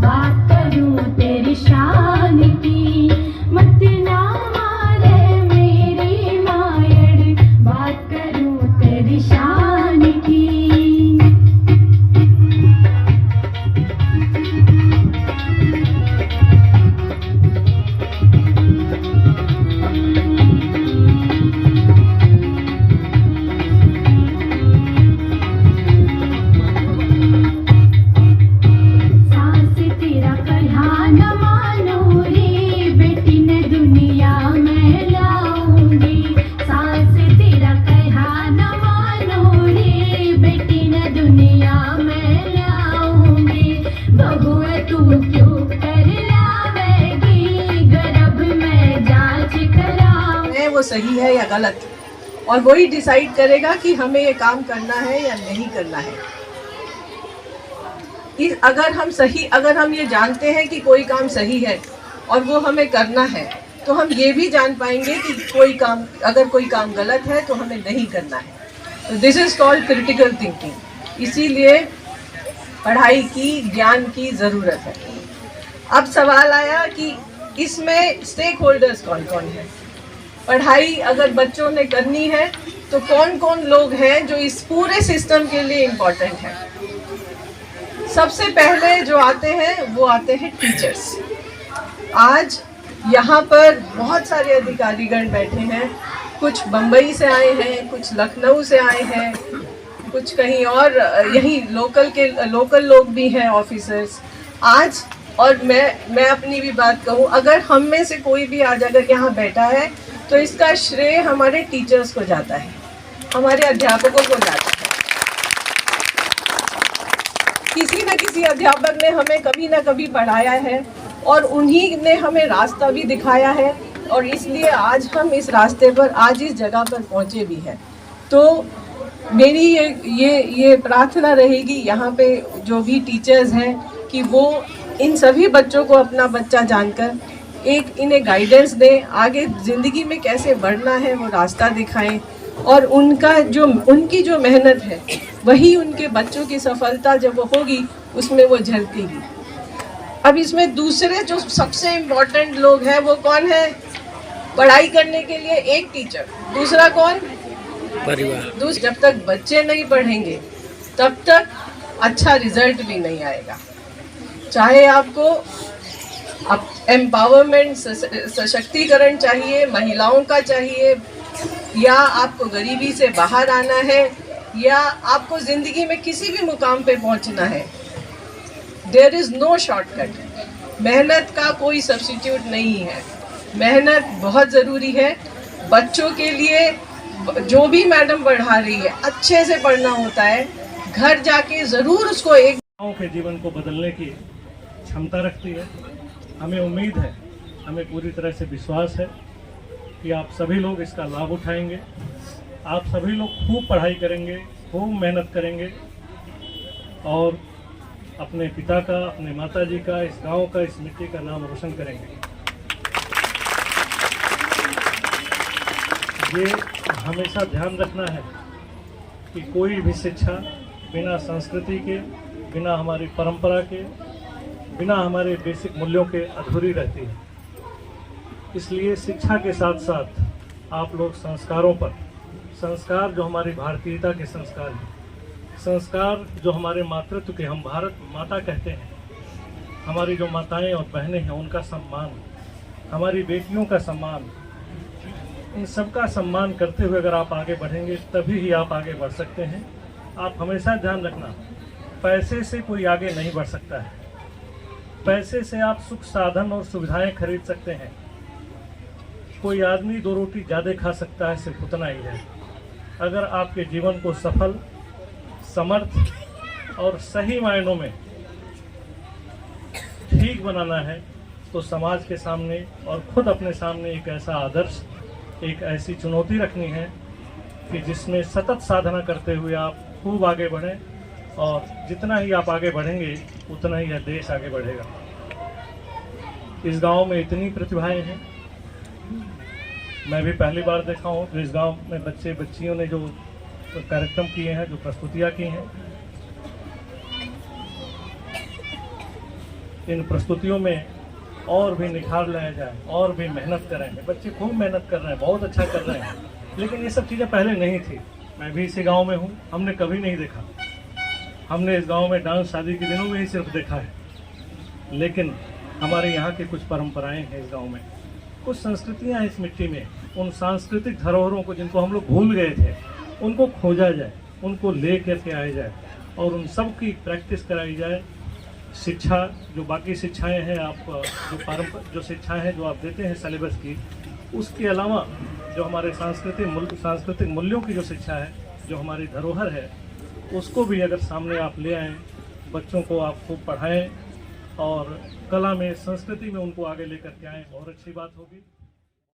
बात करूं तेरी शान की, मत ना मारे मेरी मायड़, बात करूं तेरी शान की। वो सही है या गलत, और वही डिसाइड करेगा कि हमें ये काम करना है या नहीं करना है। अगर हम ये जानते हैं कि कोई काम सही है और वो हमें करना है, तो हम ये भी जान पाएंगे कि अगर कोई काम गलत है तो हमें नहीं करना है। तो this is called critical thinking. इसीलिए पढ़ाई की, ज्ञान की ज़रूरत है। अब सवाल आया कि इसमें स्टेक होल्डर्स कौन कौन है। पढ़ाई अगर बच्चों ने करनी है तो कौन कौन लोग हैं जो इस पूरे सिस्टम के लिए इम्पोर्टेंट है। सबसे पहले जो आते हैं वो आते हैं टीचर्स। आज यहाँ पर बहुत सारे अधिकारीगण बैठे हैं, कुछ बम्बई से आए हैं, कुछ लखनऊ से आए हैं, कुछ कहीं और, यही लोकल लोग भी हैं, ऑफिसर्स। आज और मैं अपनी भी बात कहूँ, अगर हम में से कोई भी आज अगर यहाँ बैठा है तो इसका श्रेय हमारे टीचर्स को जाता है, हमारे अध्यापकों को जाता है। किसी न किसी अध्यापक ने हमें कभी ना कभी पढ़ाया है और उन्हीं ने हमें रास्ता भी दिखाया है, और इसलिए आज हम इस रास्ते पर, आज इस जगह पर पहुँचे भी हैं। तो मेरी ये प्रार्थना रहेगी यहाँ पे जो भी टीचर्स हैं कि वो इन सभी बच्चों को अपना बच्चा जानकर इन्हें गाइडेंस दें, आगे ज़िंदगी में कैसे बढ़ना है वो रास्ता दिखाएं, और उनकी जो मेहनत है वही उनके बच्चों की सफलता जब वो होगी उसमें वो झलकेगी। अब इसमें दूसरे जो सबसे इम्पोर्टेंट लोग हैं वो कौन है? पढ़ाई करने के लिए एक टीचर, दूसरा कौन? परिवार। जब तक बच्चे नहीं पढ़ेंगे तब तक अच्छा रिजल्ट भी नहीं आएगा। चाहे आपको एम्पावरमेंट, सशक्तिकरण चाहिए, महिलाओं का चाहिए, या आपको गरीबी से बाहर आना है, या आपको ज़िंदगी में किसी भी मुकाम पे पहुंचना है, देयर इज़ नो शॉर्टकट। मेहनत का कोई सब्स्टिट्यूट नहीं है। मेहनत बहुत ज़रूरी है। बच्चों के लिए जो भी मैडम पढ़ा रही है अच्छे से पढ़ना होता है, घर जाके ज़रूर उसको एक के जीवन को बदलने की क्षमता रखती है। हमें उम्मीद है, हमें पूरी तरह से विश्वास है कि आप सभी लोग इसका लाभ उठाएंगे। आप सभी लोग खूब पढ़ाई करेंगे, खूब मेहनत करेंगे, और अपने पिता का, अपने माताजी का, इस गांव का, इस मिट्टी का नाम रोशन करेंगे। ये हमेशा ध्यान रखना है कि कोई भी शिक्षा बिना संस्कृति के, बिना हमारी परंपरा के, बिना हमारे बेसिक मूल्यों के अधूरी रहती है। इसलिए शिक्षा के साथ साथ आप लोग संस्कारों पर, संस्कार जो हमारी भारतीयता के संस्कार हैं, संस्कार जो हमारे मातृत्व के, हम भारत माता कहते हैं, हमारी जो माताएं और बहनें हैं उनका सम्मान, हमारी बेटियों का सम्मान, इन सब का सम्मान करते हुए अगर आप आगे बढ़ेंगे तभी ही आप आगे बढ़ सकते हैं। आप हमेशा ध्यान रखना, पैसे से कोई आगे नहीं बढ़ सकता है। पैसे से आप सुख साधन और सुविधाएं खरीद सकते हैं। कोई आदमी 2 रोटी ज़्यादा खा सकता है, सिर्फ उतना ही है। अगर आपके जीवन को सफल, समर्थ और सही मायनों में ठीक बनाना है तो समाज के सामने और खुद अपने सामने एक ऐसा आदर्श, एक ऐसी चुनौती रखनी है कि जिसमें सतत साधना करते हुए आप खूब आगे बढ़ें, और जितना ही आप आगे बढ़ेंगे उतना ही यह देश आगे बढ़ेगा। इस गांव में इतनी प्रतिभाएं हैं, मैं भी पहली बार देखा हूँ। तो इस गांव में बच्चे बच्चियों ने जो कार्यक्रम किए हैं, जो प्रस्तुतियाँ की हैं, इन प्रस्तुतियों में और भी निखार लाया जाए और भी मेहनत करें। बच्चे खूब मेहनत कर रहे हैं, बहुत अच्छा कर रहे हैं, लेकिन ये सब चीज़ें पहले नहीं थी। मैं भी इसी गांव में हूँ, हमने कभी नहीं देखा। हमने इस गांव में डांस शादी के दिनों में ही सिर्फ देखा है, लेकिन हमारे यहाँ की कुछ परंपराएं हैं इस गांव में, कुछ संस्कृतियाँ हैं इस मिट्टी में। उन सांस्कृतिक धरोहरों को जिनको हम लोग भूल गए थे, उनको खोजा जाए, उनको ले करके आया जाए और उन सब की प्रैक्टिस कराई जाए। शिक्षा जो बाकी शिक्षाएं हैं, आप जो शिक्षाएं हैं जो आप देते हैं सिलेबस की, उसके अलावा जो हमारे सांस्कृतिक मूल्यों की जो शिक्षा है, जो हमारी धरोहर है, उसको भी अगर सामने आप ले आएँ, बच्चों को आप खूब पढ़ाएं और कला में, संस्कृति में उनको आगे लेकर के आएँ, बहुत अच्छी बात होगी।